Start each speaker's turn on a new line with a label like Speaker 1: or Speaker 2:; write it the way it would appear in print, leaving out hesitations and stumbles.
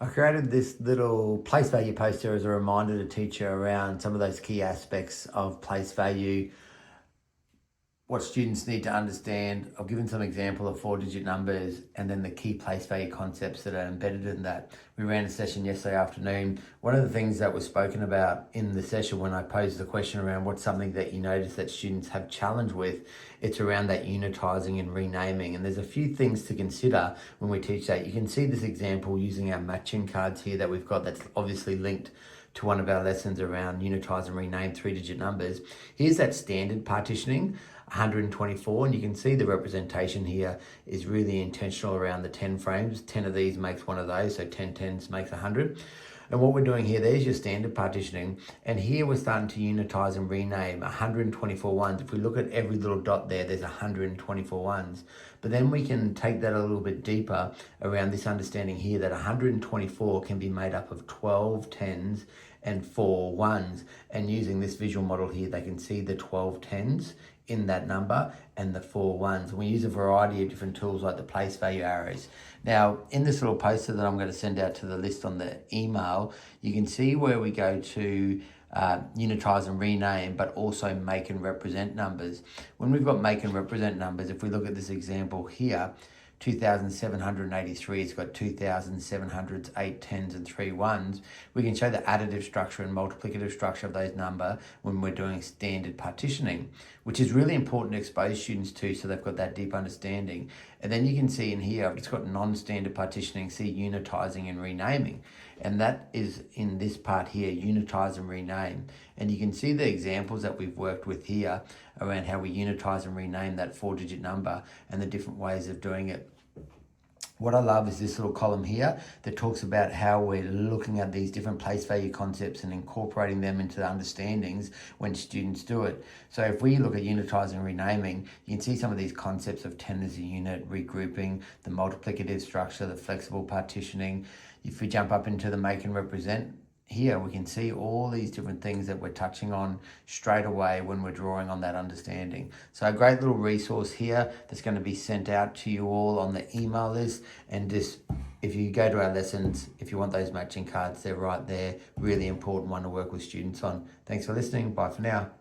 Speaker 1: I created this little place value poster as a reminder to teach you around some of those key aspects of place value, what students need to understand. I've given some example of 4-digit numbers and then the key place value concepts that are embedded in that. We ran a session yesterday afternoon. One of the things that was spoken about in the session when I posed the question around what's something that you notice that students have challenge with, it's around that unitising and renaming. And there's a few things to consider when we teach that. You can see this example using our matching cards here that we've got that's obviously linked to one of our lessons around unitize and rename 3-digit numbers. Here's that standard partitioning, 124, and you can see the representation here is really intentional around the 10 frames. 10 of these makes one of those, so 10 tens makes 100. And what we're doing here, there's your standard partitioning, and here we're starting to unitize and rename 124 ones. If we look at every little dot there, there's 124 ones. But then we can take that a little bit deeper around this understanding here that 124 can be made up of 12 tens and 4 ones. And using this visual model here, they can see the 12 tens in that number and the 4 ones. And we use a variety of different tools like the place value arrows. Now, in this little poster that I'm going to send out to the list on the email, you can see where we go to unitize and rename, but also make and represent numbers. When we've got make and represent numbers, if we look at this example here, 2,783, it's got 2,700s, 8 tens and 3 ones. We can show the additive structure and multiplicative structure of those number when we're doing standard partitioning, which is really important to expose students to so they've got that deep understanding. And then you can see in here, it's got non-standard partitioning, see unitizing and renaming. And that is in this part here, unitize and rename. And you can see the examples that we've worked with here around how we unitize and rename that 4-digit number and the different ways of doing it. What I love is this little column here that talks about how we're looking at these different place value concepts and incorporating them into the understandings when students do it. So if we look at unitizing and renaming, you can see some of these concepts of 10 as a unit, regrouping, the multiplicative structure, the flexible partitioning. If we jump up into the make and represent, here we can see all these different things that we're touching on straight away when we're drawing on that understanding. So a great little resource here that's going to be sent out to you all on the email list. And just, if you go to our lessons, if you want those matching cards, they're right there. Really important one to work with students on. Thanks for listening. Bye for now.